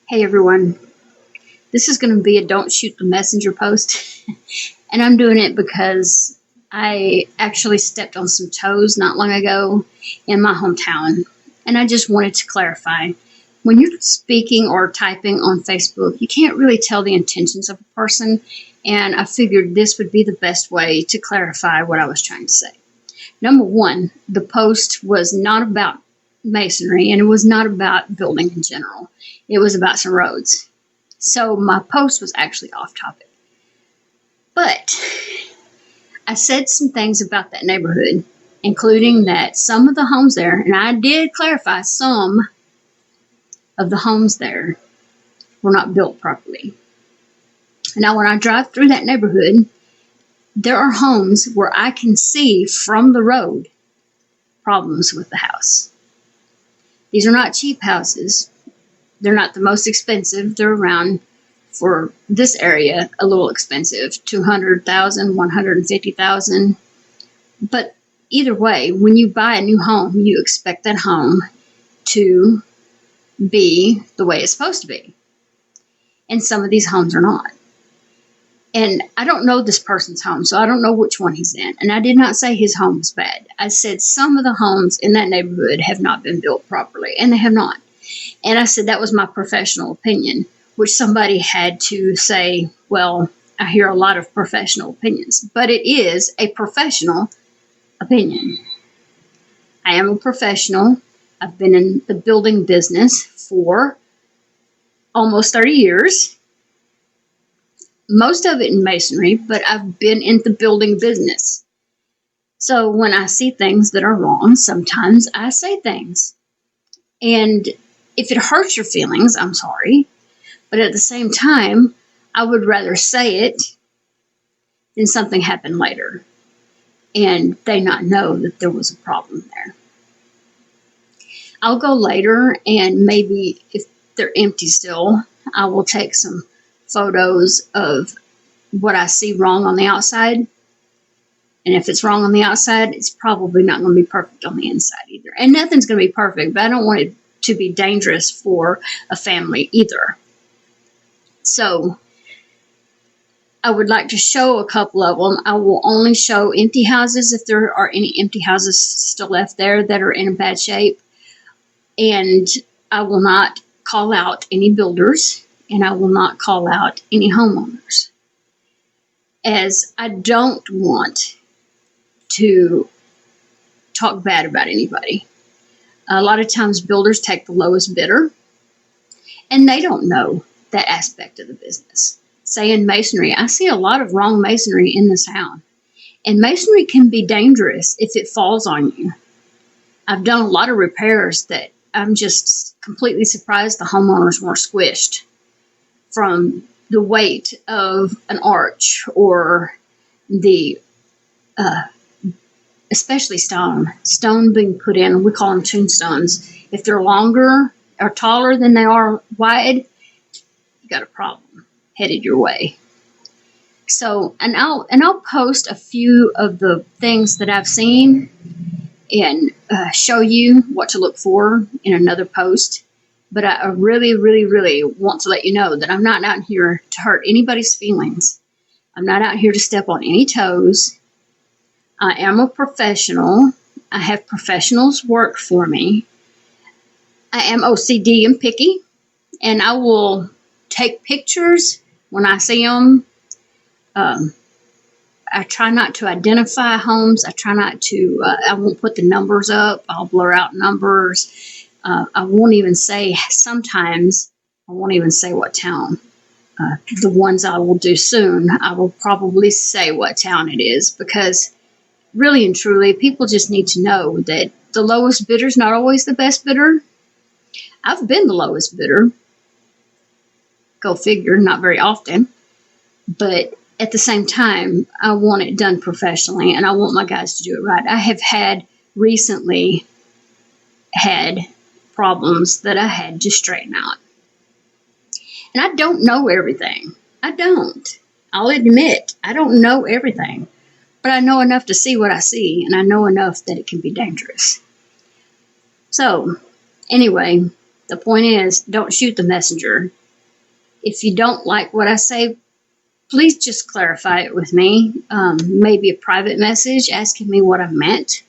Hey everyone, this is going to be a don't shoot the messenger post, and I'm doing it because I actually stepped on some toes not long ago in my hometown, and I just wanted to clarify. When you're speaking or typing on Facebook, you can't really tell the intentions of a person, and I figured this would be the best way to clarify what I was trying to say. Number one, the post was not about masonry and it was not about building in general. It was about some roads. So my post was actually off topic. But I said some things about that neighborhood, including that some of the homes there, and I did clarify some of the homes there were not built properly. Now, when I drive through that neighborhood, there are homes where I can see from the road problems with the house. These are not cheap houses. They're not the most expensive. They're around, for this area, a little expensive, $200,000, $150,000. But either way, when you buy a new home, you expect that home to be the way it's supposed to be. And some of these homes are not. And I don't know this person's home, so I don't know which one he's in. And I did not say his home was bad. I said some of the homes in that neighborhood have not been built properly, and they have not. And I said that was my professional opinion, which somebody had to say, well, I hear a lot of professional opinions, but it is a professional opinion. I am a professional. I've been in the building business for almost 30 years. Most of it in masonry, but I've been in the building business. So when I see things that are wrong, sometimes I say things. And if it hurts your feelings, I'm sorry. But at the same time, I would rather say it than something happen later and they not know that there was a problem there. I'll go later, and maybe if they're empty still, I will take some photos of what I see wrong on the outside. And if it's wrong on the outside, it's probably not going to be perfect on the inside either. And nothing's going to be perfect, but I don't want it to be dangerous for a family either. So I would like to show a couple of them. I will only show empty houses if there are any empty houses still left there that are in a bad shape. And I will not call out any builders, and I will not call out any homeowners, as I don't want to talk bad about anybody. A lot of times builders take the lowest bidder, and they don't know that aspect of the business. Say in masonry, I see a lot of wrong masonry in this town. And masonry can be dangerous if it falls on you. I've done a lot of repairs that I'm just completely surprised the homeowners weren't squished from the weight of an arch or the, especially stone being put in. We call them tombstones. If they're longer or taller than they are wide, you got a problem headed your way. So, and I'll post a few of the things that I've seen and show you what to look for in another post. But I really, really, really want to let you know that I'm not out here to hurt anybody's feelings. I'm not out here to step on any toes. I am a professional. I have professionals work for me. I am OCD and picky, and I will take pictures when I see them. I try not to identify homes. I try not to, I won't put the numbers up. I'll blur out numbers. I won't even say, sometimes, I won't even say what town. The ones I will do soon, I will probably say what town it is, because really and truly, people just need to know that the lowest bidder is not always the best bidder. I've been the lowest bidder. Go figure, not very often. But at the same time, I want it done professionally, and I want my guys to do it right. I have recently had problems that I had to straighten out. And I don't know everything. I don't. I'll admit, I don't know everything. But I know enough to see what I see, and I know enough that it can be dangerous. So, anyway, The point is, don't shoot the messenger. If you don't like what I say, please just clarify it with me. Maybe a private message asking me what I meant.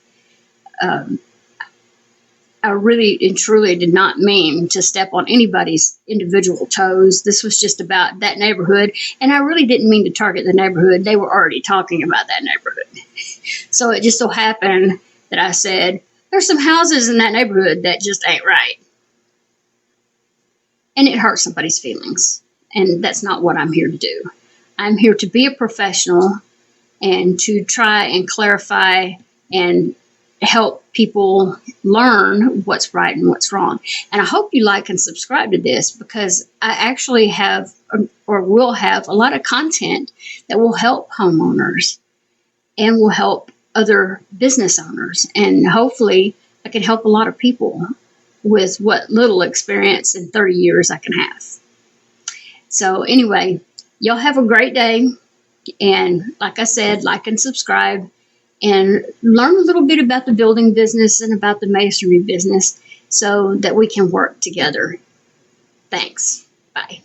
I really and truly did not mean to step on anybody's individual toes. This was just about that neighborhood, and I really didn't mean to target the neighborhood. They were already talking about that neighborhood. So it just so happened that I said, there's some houses in that neighborhood that just ain't right. And it hurt somebody's feelings. And that's not what I'm here to do. I'm here to be a professional and to try and clarify and help people learn what's right and what's wrong. And I hope you like and subscribe to this, because I actually have or will have a lot of content that will help homeowners and will help other business owners. And hopefully I can help a lot of people with what little experience in 30 years I can have. So anyway, y'all have a great day. And like I said, like and subscribe and learn a little bit about the building business and about the masonry business so that we can work together. Thanks. Bye.